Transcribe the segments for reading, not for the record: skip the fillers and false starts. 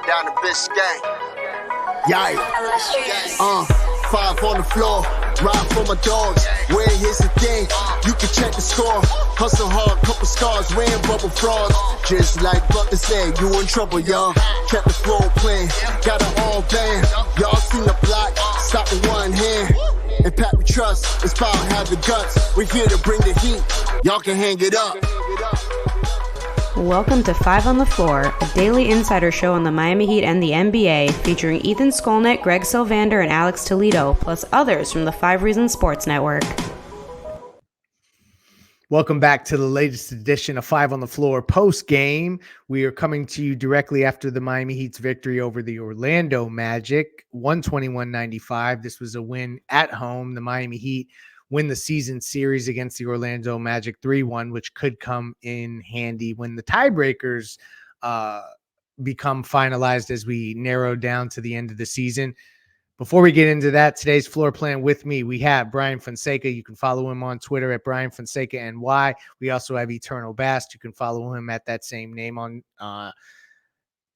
down to Biscayne. Yikes. 5 on the floor, ride for my dogs. Where here's the thing, you can check the score. Hustle hard, couple scars, wearing rubber frauds. Just like Butler said, you in trouble, y'all. Kept the flow playing, got it all banned. Y'all seen the block, stop with one hand. And Pat we trust, it's power, have the guts. We're here to bring the heat, y'all can hang it up. Welcome to 5 on the Floor, a daily insider show on the Miami Heat and the NBA, featuring Ethan Skolnick, Greg Sylvander, and Alex Toledo, plus others from the 5 Reasons Sports Network. Welcome back to the latest edition of 5 on the Floor post-game. We are coming to you directly after the Miami Heat's victory over the Orlando Magic, 121-95. This was a win at home. The Miami Heat win the season series against the Orlando Magic 3-1, which could come in handy when the tiebreakers become finalized as we narrow down to the end of the season. Before we get into that, today's floor plan with me, we have Bryan Fonseca. You can follow him on Twitter at Bryan Fonseca NY. We also have Eternal Bast. You can follow him at that same name on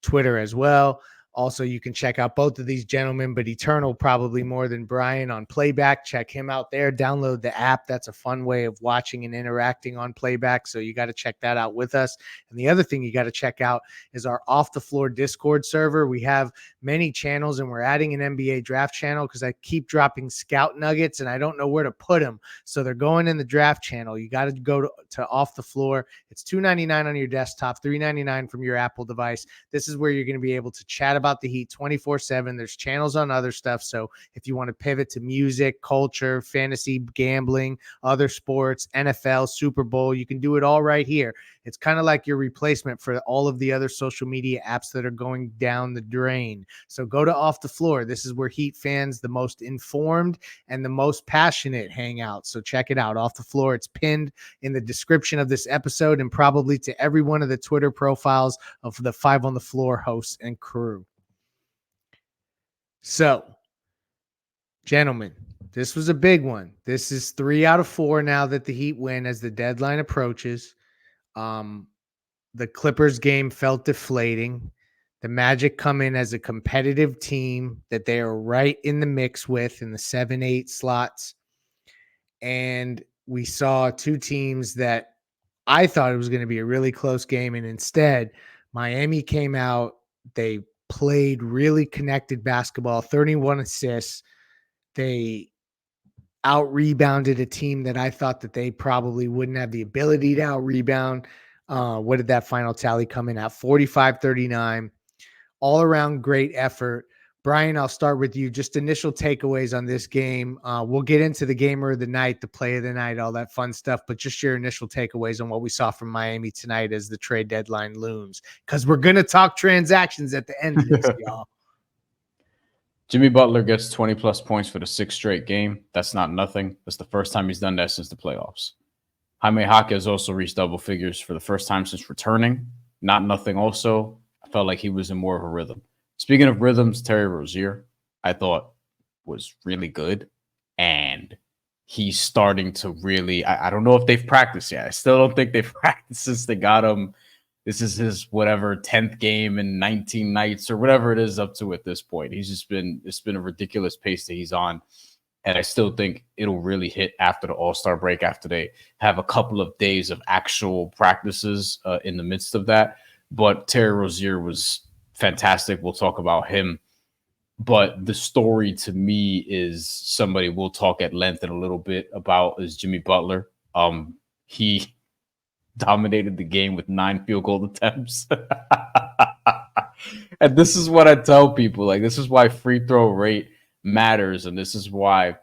Twitter as well. Also, you can check out both of these gentlemen, but Eternal probably more than Bryan on Playback. Check him out there. Download the app. That's a fun way of watching and interacting on Playback, so you got to check that out with us. And the other thing you got to check out is our Off the Floor Discord server. We have many channels, and we're adding an NBA draft channel because I keep dropping scout nuggets, and I don't know where to put them. So they're going in the draft channel. You got to go to Off the Floor. It's $2.99 on your desktop, $3.99 from your Apple device. This is where you're going to be able to chat about the Heat 24/7. There's channels on other stuff. So if you want to pivot to music, culture, fantasy, gambling, other sports, NFL, Super Bowl, you can do it all right here. It's kind of like your replacement for all of the other social media apps that are going down the drain. So go to Off the Floor. This is where Heat fans, the most informed and the most passionate, hang out. So check it out. Off the Floor. It's pinned in the description of this episode and probably to every one of the Twitter profiles of the 5 on the Floor hosts and crew. So, gentlemen, this was a big one. This is 3 out of 4 now that the Heat win as the deadline approaches. The Clippers game felt deflating. The Magic come in as a competitive team that they are right in the mix with in the 7-8 slots. And we saw two teams that I thought it was going to be a really close game. And instead, Miami came out. They played really connected basketball, 31 assists. They out-rebounded a team that I thought that they probably wouldn't have the ability to out-rebound. What did that final tally come in at? 45-39. All-around great effort. Bryan, I'll start with you. Just initial takeaways on this game. We'll get into the gamer of the night, the play of the night, all that fun stuff, but just your initial takeaways on what we saw from Miami tonight as the trade deadline looms. Because we're going to talk transactions at the end of this, y'all. Jimmy Butler gets 20-plus points for the 6th straight game. That's not nothing. That's the first time he's done that since the playoffs. Jaime Jaquez also reached double figures for the first time since returning. Not nothing also. I felt like he was in more of a rhythm. Speaking of rhythms, Terry Rozier, I thought was really good. And he's starting to really, I don't know if they've practiced yet. I still don't think they've practiced since they got him. This is his 10th game in 19 nights or whatever it is up to at this point. It's been a ridiculous pace that he's on. And I still think it'll really hit after the All-Star break, after they have a couple of days of actual practices in the midst of that. But Terry Rozier was fantastic. We'll talk about him. But the story to me is somebody we'll talk at length in a little bit about is Jimmy Butler. He dominated the game with 9 field goal attempts. And this is what I tell people. Like, this is why free throw rate matters. And this is why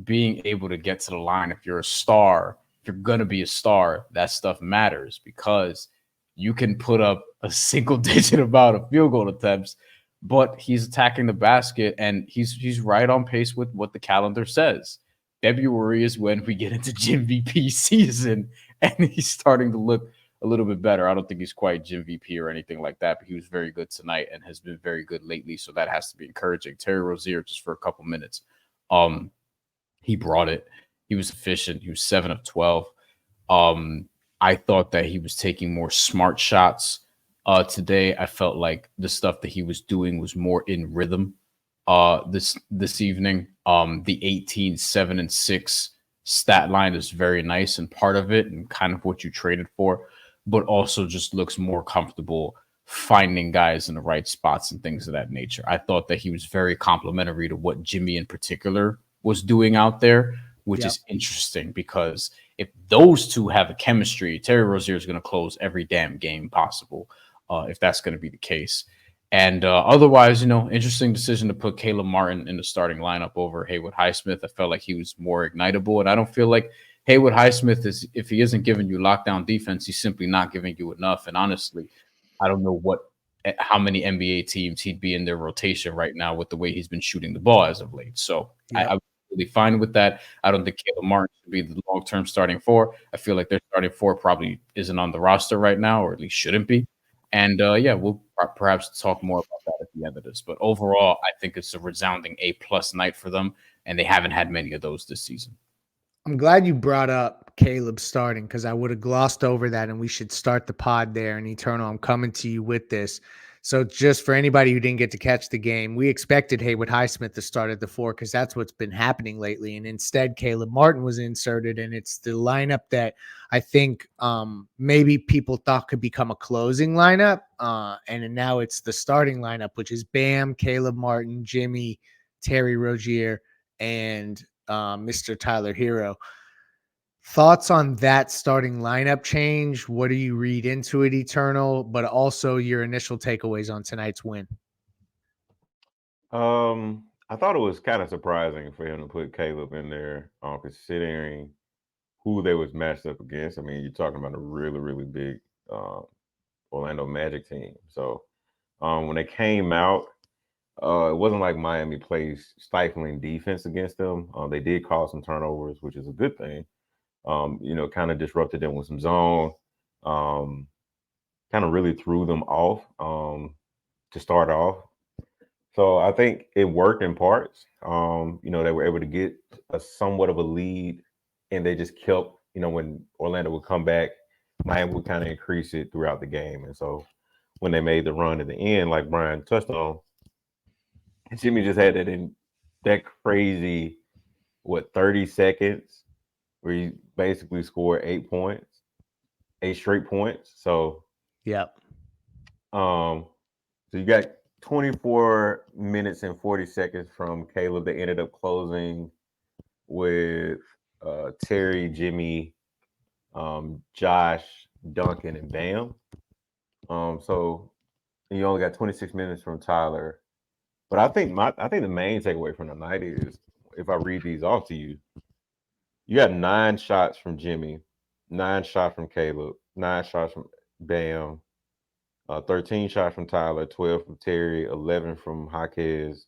being able to get to the line, if you're a star, if you're going to be a star, that stuff matters, because you can put up a single-digit amount of field goal attempts, but he's attacking the basket, and he's right on pace with what the calendar says. February is when we get into Jim VP season, and he's starting to look a little bit better. I don't think he's quite Jim VP or anything like that, but he was very good tonight and has been very good lately, so that has to be encouraging. Terry Rozier, just for a couple minutes, he brought it. He was efficient. He was 7 of 12. I thought that he was taking more smart shots Today, I felt like the stuff that he was doing was more in rhythm. This evening, the 18, 7, and 6 stat line is very nice and part of it, and kind of what you traded for, but also just looks more comfortable finding guys in the right spots and things of that nature. I thought that he was very complimentary to what Jimmy in particular was doing out there, which is interesting because if those two have a chemistry, Terry Rozier is going to close every damn game possible. If that's going to be the case. And otherwise, interesting decision to put Caleb Martin in the starting lineup over Haywood Highsmith. I felt like he was more ignitable, and I don't feel like Haywood Highsmith is, if he isn't giving you lockdown defense, he's simply not giving you enough. And honestly, I don't know how many NBA teams he'd be in their rotation right now with the way he's been shooting the ball as of late. So I'm really fine with that. I don't think Caleb Martin should be the long-term starting four. I feel like their starting four probably isn't on the roster right now, or at least shouldn't be. And we'll perhaps talk more about that at the end of this. But overall, I think it's a resounding A+ night for them, and they haven't had many of those this season. I'm glad you brought up Caleb starting because I would have glossed over that, and we should start the pod there. And Eternal, I'm coming to you with this. So just for anybody who didn't get to catch the game, we expected Haywood Highsmith to start at the 4 because that's what's been happening lately. And instead, Caleb Martin was inserted, and it's the lineup that I think maybe people thought could become a closing lineup. And now it's the starting lineup, which is Bam, Caleb Martin, Jimmy, Terry Rozier, and Mr. Tyler Hero. Thoughts on that starting lineup change? What do you read into it, Eternal? But also your initial takeaways on tonight's win. I thought it was kind of surprising for him to put Caleb in there, considering who they was matched up against. I mean, you're talking about a really, really big Orlando Magic team. So when they came out, it wasn't like Miami plays stifling defense against them. They did cause some turnovers, which is a good thing. Kind of disrupted them with some zone, kind of really threw them off to start off. So I think it worked in parts. They were able to get a somewhat of a lead, and they just kept, when Orlando would come back, Miami would kind of increase it throughout the game. And so when they made the run at the end, like Bryan touched on, Jimmy just had that crazy, 30 seconds where he basically scored 8 straight points. So, so you got 24 minutes and 40 seconds from Caleb. They ended up closing with Terry, Jimmy, Josh, Duncan, and Bam. So you only got 26 minutes from Tyler. But I think the main takeaway from the night is, if I read these off to you, you got 9 shots from Jimmy, 9 shots from Caleb, 9 shots from Bam, 13 shots from Tyler, 12 from Terry, 11 from Jaquez,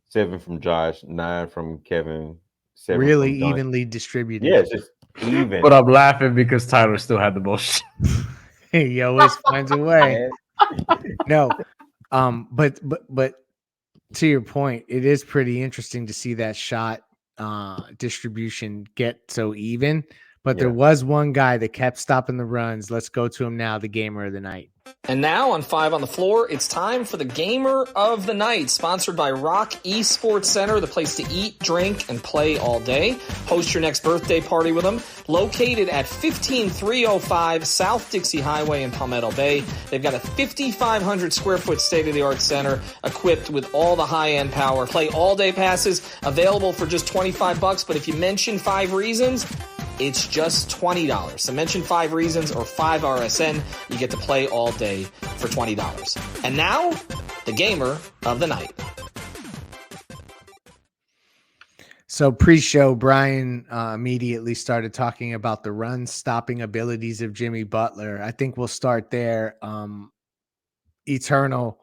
7 from Josh, 9 from Kevin, 7 really from Duncan. Evenly distributed. Yeah, it's just even. But I'm laughing because Tyler still had the most. He always finds a way. No, but to your point, it is pretty interesting to see that shot distribution get so even. But there was one guy that kept stopping the runs. Let's go to him now, the gamer of the night. And now on 5 on the Floor, it's time for the Gamer of the Night, sponsored by Rock Esports Center, the place to eat, drink, and play all day. Host your next birthday party with them. Located at 15305 South Dixie Highway in Palmetto Bay. They've got a 5,500 square foot state-of-the-art center equipped with all the high-end power. Play all day passes available for just $25, but if you mention 5 reasons, it's just $20. So mention 5 reasons or 5 RSN. You get to play all day for $20. And now, the Gamer of the Night. So pre-show, Bryan immediately started talking about the run-stopping abilities of Jimmy Butler. I think we'll start there. Eternal,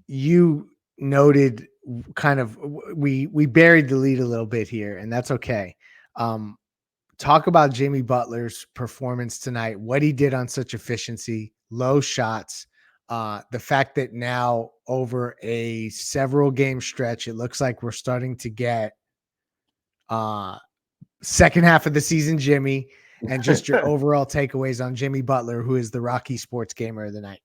you noted kind of we buried the lead a little bit here, and that's okay. Talk about Jimmy Butler's performance tonight, what he did on such efficiency, low shots, the fact that now over a several game stretch, it looks like we're starting to get second half of the season Jimmy, and just your overall takeaways on Jimmy Butler, who is the Rocky Sports Gamer of the night.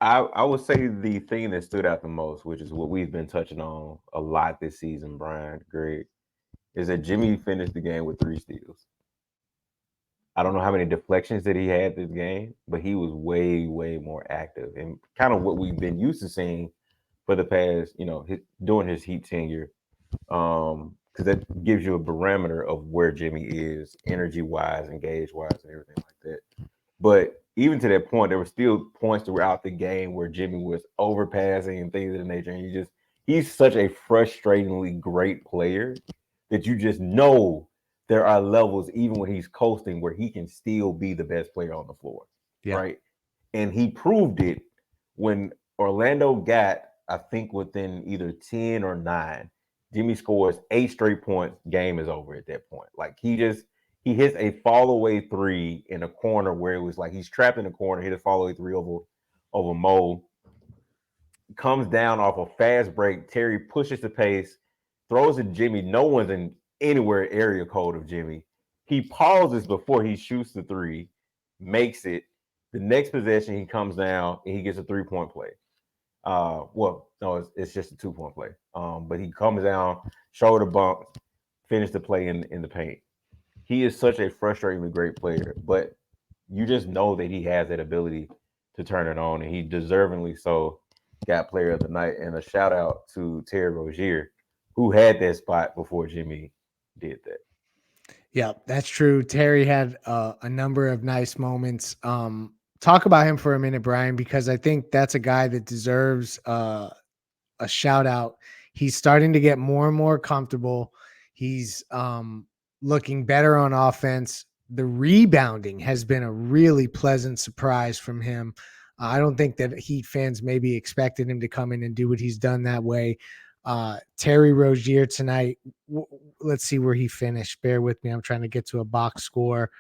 I would say the thing that stood out the most, which is what we've been touching on a lot this season, Brian, Greg, is that Jimmy finished the game with 3 steals. I don't know how many deflections that he had this game, but he was way, way more active and kind of what we've been used to seeing for the past, during his Heat tenure. Because that gives you a barometer of where Jimmy is energy-wise, engage-wise, and everything like that. But even to that point, there were still points throughout the game where Jimmy was overpassing and things of the nature. And he's such a frustratingly great player that you just know there are levels, even when he's coasting, where he can still be the best player on the floor. Yeah. Right. And he proved it when Orlando got, I think, within either 10 or 9. Jimmy scores 8 straight points. Game is over at that point. Like he hits a fall away 3 in a corner where it was like he's trapped in the corner, hit a fall away 3 over Mo. Comes down off a fast break. Terry pushes the pace, throws it to Jimmy. No one's in anywhere area code of Jimmy. He pauses before he shoots the 3, makes it. The next possession, he comes down and he gets a 3-point play. Well, no, it's just a 2-point play. But he comes down, shoulder bump, finish the play in the paint. He is such a frustratingly great player, but you just know that he has that ability to turn it on, and he deservingly so got player of the night. And a shout out to Terry Rozier, who had that spot before Jimmy did that. Yeah, that's true. Terry had a number of nice moments. Talk about him for a minute, Brian, because I think that's a guy that deserves a shout out. He's starting to get more and more comfortable. He's looking better on offense. The rebounding has been a really pleasant surprise from him. I don't think that Heat fans maybe expected him to come in and do what he's done that way. Terry Rozier tonight, let's see where he finished. Bear with me. I'm trying to get to a box score.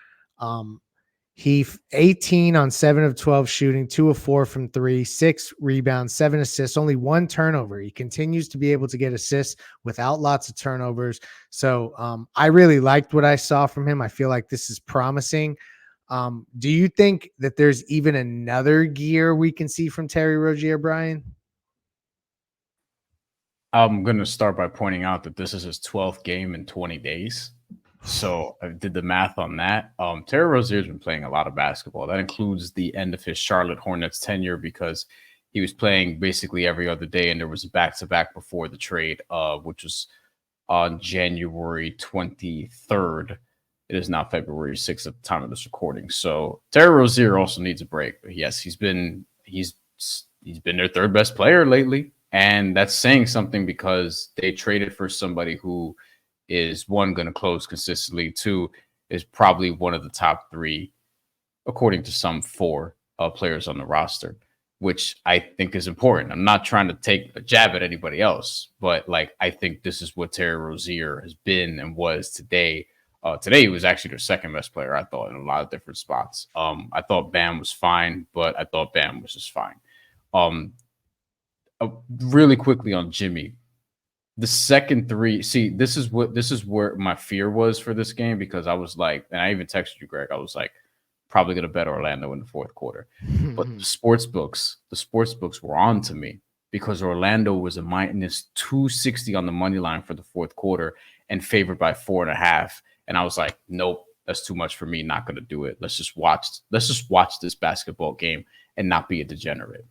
He 18 on 7 of 12 shooting, 2 of 4 from 3, 6 rebounds, 7 assists, only 1 turnover. He continues to be able to get assists without lots of turnovers. So I really liked what I saw from him. I feel like this is promising. Do you think that there's even another gear we can see from Terry Rozier, Brian? I'm going to start by pointing out that this is his 12th game in 20 days. So I did the math on that. Terry Rozier's been playing a lot of basketball. That includes the end of his Charlotte Hornets tenure because he was playing basically every other day, and there was a back-to-back before the trade, which was on January 23rd. It is now February 6th at the time of this recording. So Terry Rozier also needs a break. But yes, he's been their third best player lately, and that's saying something because they traded for somebody who is, 1, going to close consistently, 2, is probably one of the top 3, according to some, 4 players on the roster, which I think is important. I'm not trying to take a jab at anybody else, but I think this is what Terry Rozier has been and was today. Today he was actually their second best player, I thought, in a lot of different spots. I thought Bam was fine, but I thought Bam was just fine. Really quickly on Jimmy. The second 3, see, this is where my fear was for this game, because I was like, and I even texted you, Greg, I was like, probably going to bet Orlando in the fourth quarter. But the sports books were on to me because Orlando was a minus 260 on the money line for the fourth quarter and favored by 4.5. And I was like, nope, that's too much for me. Not going to do it. Let's just watch this basketball game and not be a degenerate.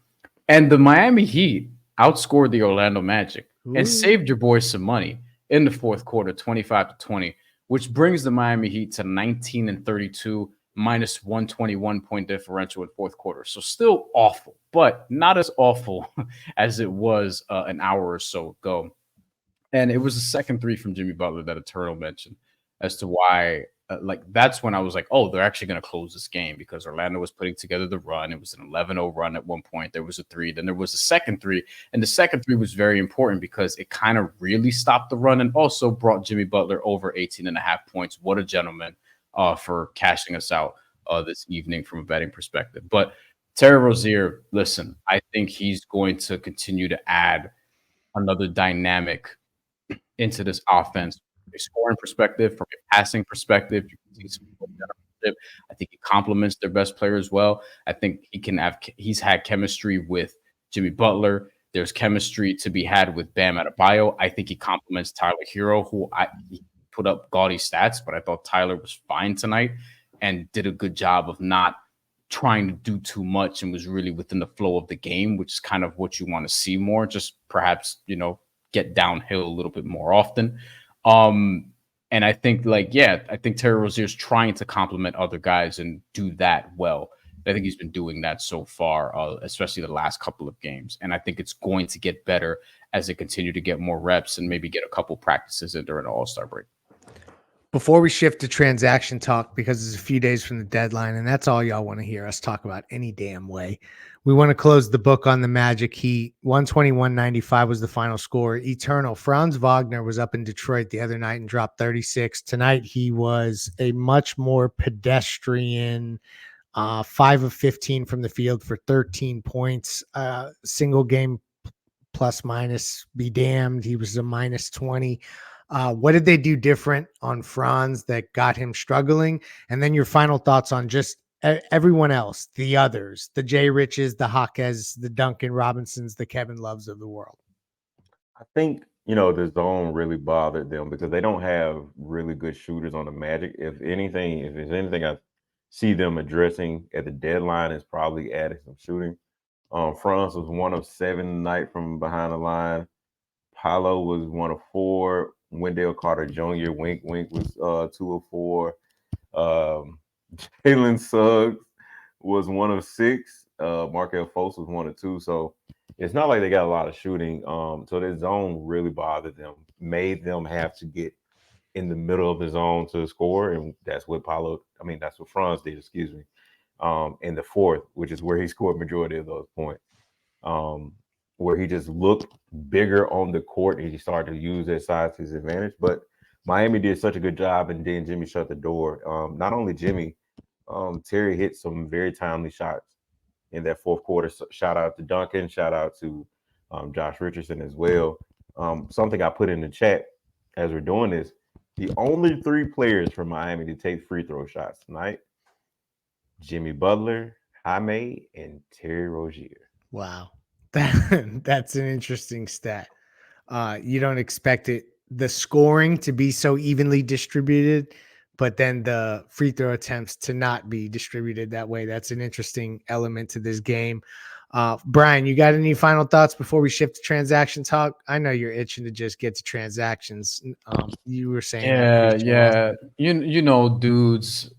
And the Miami Heat outscored the Orlando Magic and saved your boys some money in the fourth quarter, 25-20, which brings the Miami Heat to 19-32, minus 121 point differential in fourth quarter. So still awful, but not as awful as it was an hour or so ago. And it was the second 3 from Jimmy Butler that Eternal mentioned as to why, that's when I was like, oh, they're actually going to close this game, because Orlando was putting together the run. It was an 11-0 run at one point. There was a 3. Then there was a second 3. And the second 3 was very important because it kind of really stopped the run and also brought Jimmy Butler over 18.5 points. What a gentleman for cashing us out this evening from a betting perspective. But Terry Rozier, listen, I think he's going to continue to add another dynamic into this offense a scoring perspective, from a passing perspective. You can see some general. I think he complements their best player as well. I think he's had chemistry with Jimmy Butler. There's chemistry to be had with Bam Adebayo. I think he complements Tyler Hero, who he put up gaudy stats, but I thought Tyler was fine tonight and did a good job of not trying to do too much and was really within the flow of the game, which is kind of what you want to see more, just perhaps, get downhill a little bit more often. And I think I think Terry Rozier's trying to complement other guys and do that well. I think he's been doing that so far, especially the last couple of games. And I think it's going to get better as they continue to get more reps and maybe get a couple practices in during the All-Star break. Before we shift to transaction talk, because it's a few days from the deadline, and that's all y'all want to hear us talk about any damn way, we want to close the book on the Magic Heat. 121-95 was the final score. Eternal. Franz Wagner was up in Detroit the other night and dropped 36. Tonight, he was a much more pedestrian 5 of 15 from the field for 13 points. Single game plus minus be damned. He was a minus 20. What did they do different on Franz that got him struggling? And then your final thoughts on just everyone else, the others, the Jay Riches, the Jaquez, the Duncan Robinsons, the Kevin Loves of the world. I think, the zone really bothered them because they don't have really good shooters on the Magic. If there's anything I see them addressing at the deadline is probably adding some shooting. Franz was 1 of 7 tonight from behind the line. Paolo was 1 of 4. Wendell Carter Jr. Wink was 2 of 4. Jalen Suggs was 1 of 6. Markelle Fultz was 1 of 2. So it's not like they got a lot of shooting. So their zone really bothered them, made them have to get in the middle of the zone to score, and that's what Franz did, in the fourth, which is where he scored majority of those points. Where he just looked bigger on the court and he started to use that size to his advantage. But Miami did such a good job, and then Jimmy shut the door. Not only Jimmy, Terry hit some very timely shots in that fourth quarter. So shout out to Duncan, shout out to Josh Richardson as well. Something I put in the chat as we're doing this, the only 3 players from Miami to take free throw shots tonight, Jimmy Butler, Jaime, and Terry Rozier. Wow. That's an interesting stat. You don't expect the scoring to be so evenly distributed, but then the free throw attempts to not be distributed that way. That's an interesting element to this game. Bryan, you got any final thoughts before we shift to transaction talk? I know you're itching to just get to transactions. You were saying, yeah. Dudes,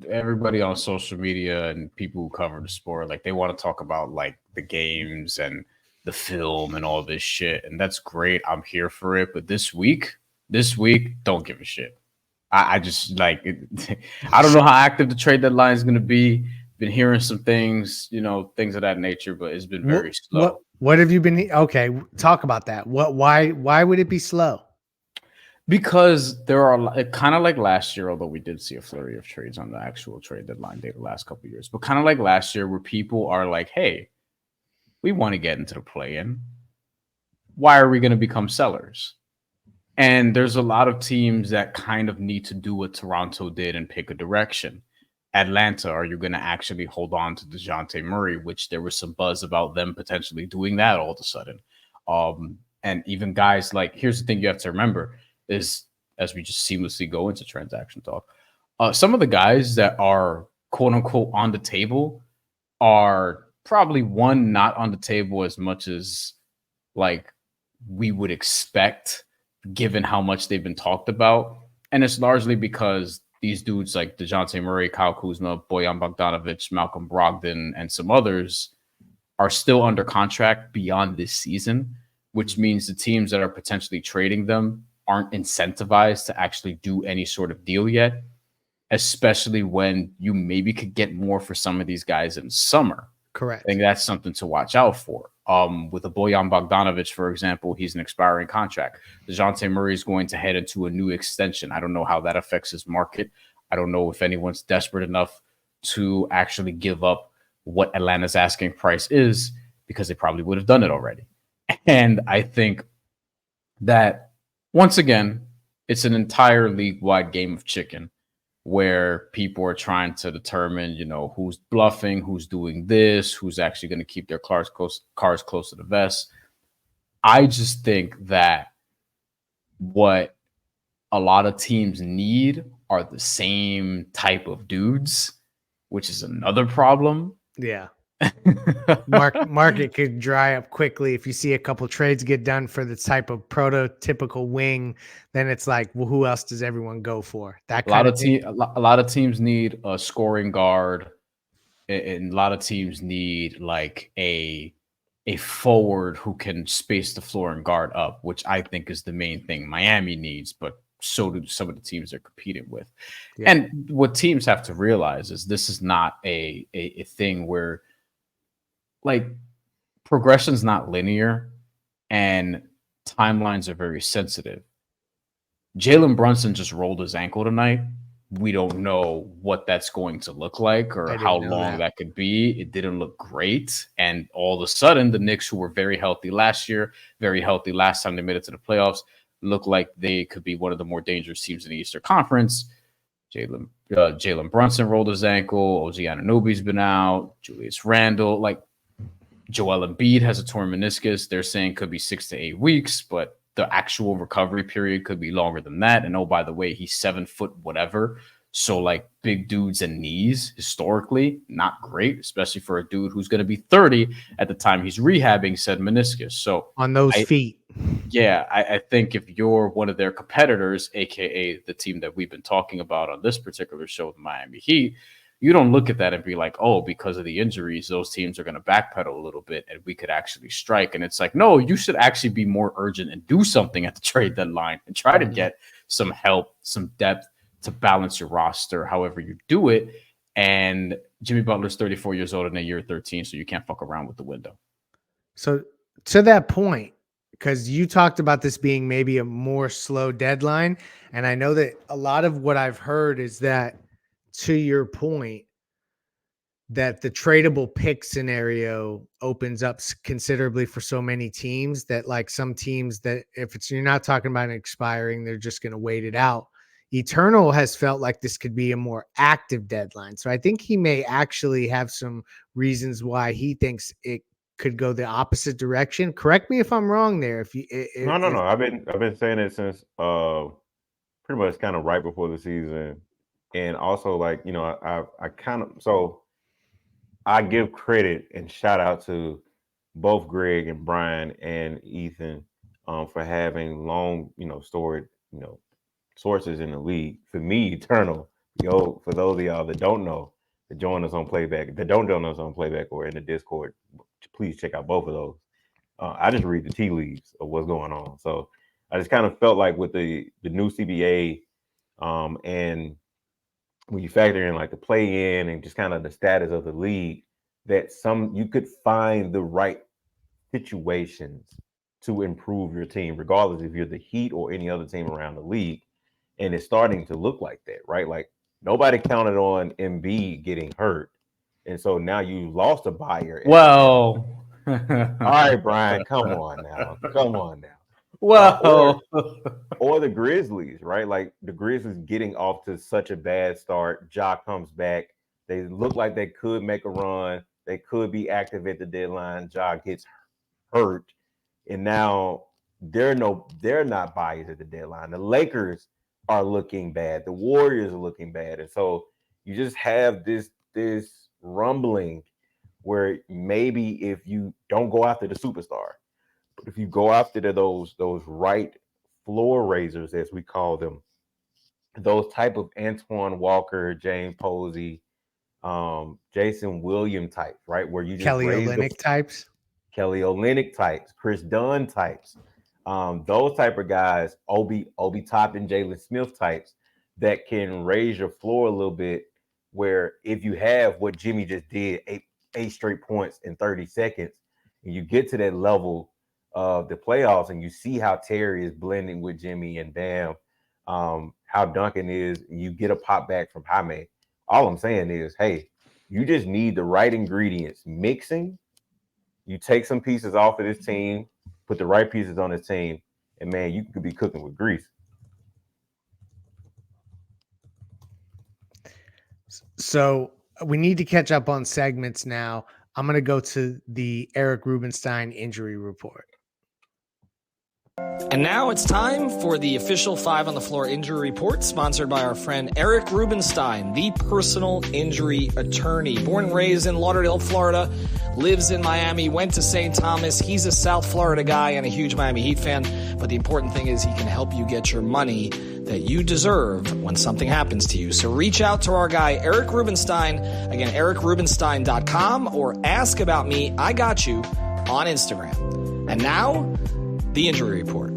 everybody on social media and people who cover the sport, they want to talk about the games and the film and all this shit, and that's great. I'm here for it. But this week, don't give a shit. I just I don't know how active the trade deadline is going to be. Been hearing some things, things of that nature, but it's been very slow. What have you been? Okay, talk about that. Why would it be slow? Because there are kind of like last year, although we did see a flurry of trades on the actual trade deadline day the last couple of years, but kind of like last year where people are like, hey, we want to get into the play-in. Why are we going to become sellers? And there's a lot of teams that kind of need to do what Toronto did and pick a direction. Atlanta, are you going to actually hold on to DeJounte Murray, which there was some buzz about them potentially doing that all of a sudden. And even guys here's the thing you have to remember is, as we just seamlessly go into transaction talk, some of the guys that are quote unquote on the table are probably not on the table as much as we would expect given how much they've been talked about. And it's largely because these dudes like DeJounte Murray, Kyle Kuzma, Bojan Bogdanovic, Malcolm Brogdon, and some others are still under contract beyond this season, which means the teams that are potentially trading them aren't incentivized to actually do any sort of deal yet, especially when you maybe could get more for some of these guys in summer. Correct. I think that's something to watch out for. With a Bojan Bogdanovic, for example, he's an expiring contract. DeJounte Murray is going to head into a new extension. I don't know how that affects his market. I don't know if anyone's desperate enough to actually give up what Atlanta's asking price is, because they probably would have done it already. And I think that, once again, it's an entire league-wide game of chicken where people are trying to determine, who's bluffing, who's doing this, who's actually going to keep their cars close to the vest. I just think that what a lot of teams need are the same type of dudes, which is another problem. Yeah. Market could dry up quickly if you see a couple trades get done for the type of prototypical wing. Then it's like, well, who else does everyone go for? That kind of thing. A lot of teams need a scoring guard, and a lot of teams need like a forward who can space the floor and guard up, which I think is the main thing Miami needs, but so do some of the teams they're competing with. Yeah. And what teams have to realize is this is not a thing where like progression's not linear and timelines are very sensitive. Jalen Brunson just rolled his ankle tonight. We don't know what that's going to look like or how long that could be. It didn't look great. And all of a sudden, the Knicks, who were very healthy last year, very healthy last time they made it to the playoffs, look like they could be one of the more dangerous teams in the Eastern Conference. Jalen Brunson rolled his ankle. OG Anunoby's been out. Julius Randle. Like, Joel Embiid has a torn meniscus. They're saying could be 6 to 8 weeks, but the actual recovery period could be longer than that. And oh, by the way, he's 7 foot whatever. So like big dudes and knees historically, not great, especially for a dude who's going to be 30 at the time he's rehabbing said meniscus. So on those feet. Yeah, I think if you're one of their competitors, aka the team that we've been talking about on this particular show, the Miami Heat, you don't look at that and be like, oh, because of the injuries, those teams are going to backpedal a little bit and we could actually strike. And it's like, no, you should actually be more urgent and do something at the trade deadline and try to get some help, some depth to balance your roster, however you do it. And Jimmy Butler's 34 years old in a year 13, so you can't fuck around with the window. So to that point, because you talked about this being maybe a more slow deadline, and I know that a lot of what I've heard is that, to your point, that the tradable pick scenario opens up considerably for so many teams that like some teams that you're not talking about expiring, they're just going to wait it out. Eternal has felt like this could be a more active deadline. So I think he may actually have some reasons why he thinks it could go the opposite direction. Correct me if I'm wrong there. No. I've been saying it since pretty much kind of right before the season. And also, like, I kind of, so I give credit and shout out to both Greg and Bryan and Ethan for having long, storied, sources in the league. For me, Eternal, for those of y'all that don't know, that join us on Playback, that don't join us on Playback or in the Discord, please check out both of those. I just read the tea leaves of what's going on. So I just kind of felt like with the new CBA and when you factor in like the play in and just kind of the status of the league, that you could find the right situations to improve your team, regardless if you're the Heat or any other team around the league. And it's starting to look like that, right? Like nobody counted on Embiid getting hurt. And so now you lost a buyer. Well, all right, Bryan, come on now. Well, or the Grizzlies, right? Like the Grizzlies getting off to such a bad start. Ja comes back. They look like they could make a run. They could be active at the deadline. Ja gets hurt, and now they're not buyers at the deadline. The Lakers are looking bad. The Warriors are looking bad, and so you just have this rumbling where maybe if you don't go after the superstar, but if you go after those right floor raisers, as we call them, those type of Antoine Walker, James Posey, Jason Williams types, right? Where you just Kelly Olynyk types, Chris Dunn types, those type of guys, Obi Toppin, Jalen Smith types that can raise your floor a little bit. Where if you have what Jimmy just did, eight straight points in 30 seconds, and you get to that level of the playoffs, and you see how Terry is blending with Jimmy and Bam, how Duncan is, you get a pop back from Jaime. All I'm saying is, hey, you just need the right ingredients mixing. You take some pieces off of this team, put the right pieces on this team, and man, you could be cooking with grease. So we need to catch up on segments now. I'm going to go to the Eric Rubenstein injury report. And now it's time for the official 5 on the Floor injury report, sponsored by our friend Eric Rubenstein, the personal injury attorney. Born and raised in Lauderdale, Florida, lives in Miami, went to St. Thomas. He's a South Florida guy and a huge Miami Heat fan. But the important thing is he can help you get your money that you deserve when something happens to you. So reach out to our guy, Eric Rubenstein. Again, ericrubenstein.com, or ask about me, I got you, on Instagram. And now, the injury report.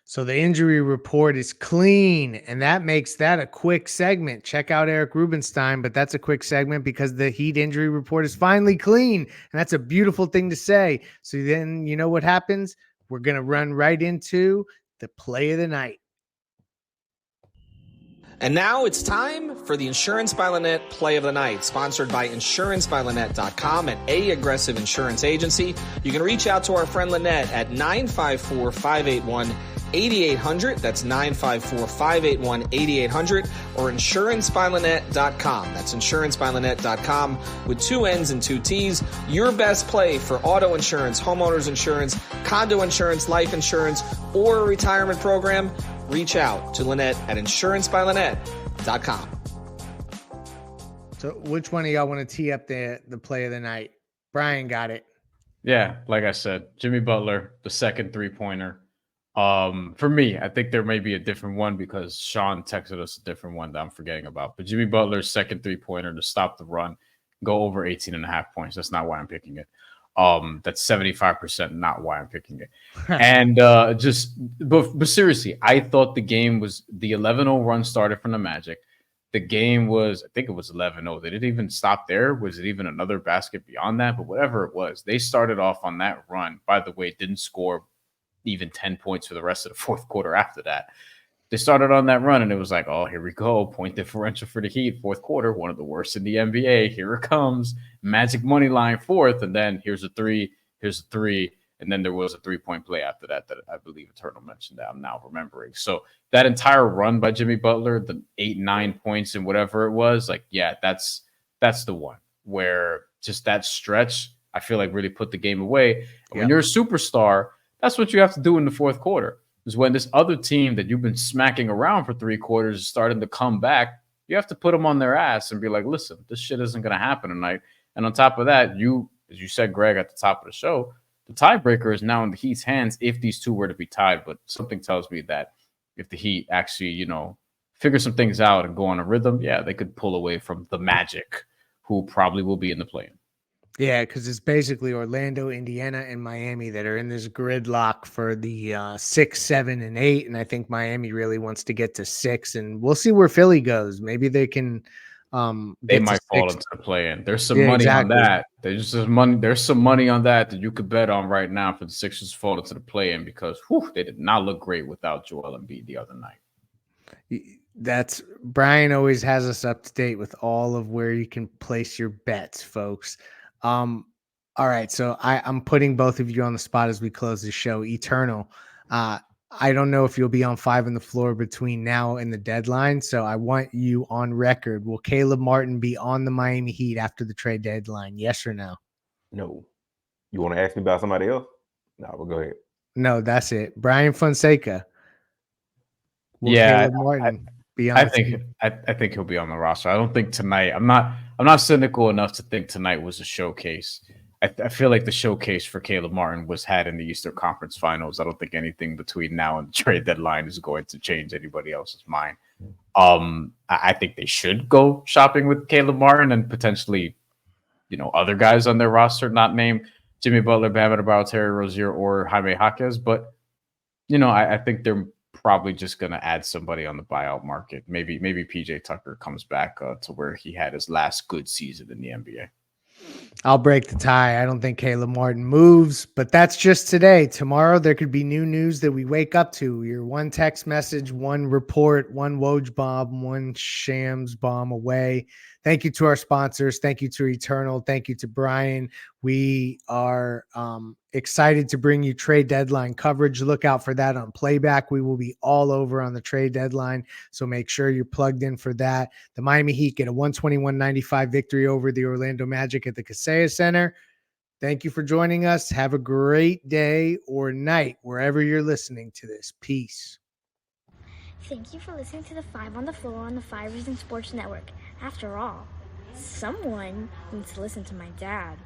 So the injury report is clean, and that makes that a quick segment. Check out Eric Rubenstein, but that's a quick segment because the Heat injury report is finally clean, and that's a beautiful thing to say. So then you know what happens? We're going to run right into the play of the night. And now it's time for the Insurance by Lynette Play of the Night, sponsored by insurancebylynette.com, an aggressive insurance agency. You can reach out to our friend Lynette at 954-581-8800. That's 954-581-8800, or insurancebylynette.com. That's insurancebylynette.com with 2 N's and 2 T's. Your best play for auto insurance, homeowners insurance, condo insurance, life insurance, or a retirement program. Reach out to Lynette at insurancebylynette.com. So which one of y'all want to tee up the play of the night? Bryan got it. Yeah, like I said, Jimmy Butler, the second three-pointer. For me, I think there may be a different one because Sean texted us a different one that I'm forgetting about. But Jimmy Butler's second three-pointer to stop the run, go over 18.5 points. That's not why I'm picking it. That's 75% not why I'm picking it. And but seriously, I thought the game was the 11-0 run started from the Magic. The game was, I think it was 11-0. They didn't even stop there. Was it even another basket beyond that? But whatever it was, they started off on that run. By the way, didn't score even 10 points for the rest of the fourth quarter after that. They started on that run, and it was like, oh, here we go. Point differential for the Heat, fourth quarter, one of the worst in the NBA. Here it comes. Magic money line fourth, and then here's a three, and then there was a three-point play after that I believe Eternal mentioned that I'm now remembering. So that entire run by Jimmy Butler, the 8-9 points and whatever it was, like, yeah, that's the one where just that stretch, I feel like really put the game away. And when you're a superstar, that's what you have to do in the fourth quarter. Is when this other team that you've been smacking around for 3 quarters is starting to come back, you have to put them on their ass and be like, listen, this shit isn't going to happen tonight. And on top of that, as you said, Greg, at the top of the show, the tiebreaker is now in the Heat's hands if these two were to be tied. But something tells me that if the Heat actually, figure some things out and go on a rhythm, yeah, they could pull away from the Magic, who probably will be in the play-in. Yeah, because it's basically Orlando, Indiana, and Miami that are in this gridlock for the 6, 7, and 8. And I think Miami really wants to get to 6. And we'll see where Philly goes. Maybe they can. They might fall into the play-in. There's some money on that. There's some money on that you could bet on right now for the Sixers to fall into the play-in because they did not look great without Joel Embiid the other night. That's Bryan always has us up to date with all of where you can place your bets, folks. All right, so I'm putting both of you on the spot as we close the show. Eternal, I don't know if you'll be on 5 on the floor between now and the deadline, so I want you on record. Will Caleb Martin be on the Miami Heat after the trade deadline? Yes or no? No. You want to ask me about somebody else? No, well, go ahead. No, that's it. Bryan Fonseca. Will Caleb Martin be on? I think he'll be on the roster. I don't think tonight. I'm not cynical enough to think tonight was a showcase. I feel like the showcase for Caleb Martin was had in the Eastern Conference Finals. I don't think anything between now and the trade deadline is going to change anybody else's mind. I think they should go shopping with Caleb Martin and potentially, other guys on their roster, not named Jimmy Butler, Bam Adebayo, Terry Rozier, or Jaime Jaquez. But, I think they're probably just going to add somebody on the buyout market. Maybe PJ Tucker comes back to where he had his last good season in the NBA. I'll break the tie. I don't think Caleb Martin moves, but that's just today. Tomorrow, there could be new news that we wake up to. You're one text message, one report, one Woj bomb, one Shams bomb away Thank you to our sponsors. Thank you to Eternal. Thank you to Bryan. We are excited to bring you trade deadline coverage. Look out for that on Playback. We will be all over on the trade deadline, so make sure you're plugged in for that. The Miami Heat get a 121-95 victory over the Orlando Magic at the Kaseya Center. Thank you for joining us. Have a great day or night wherever you're listening to this. Peace. Thank you for listening to the 5 on the Floor on the 5 Reasons Sports Network. After all, someone needs to listen to my dad.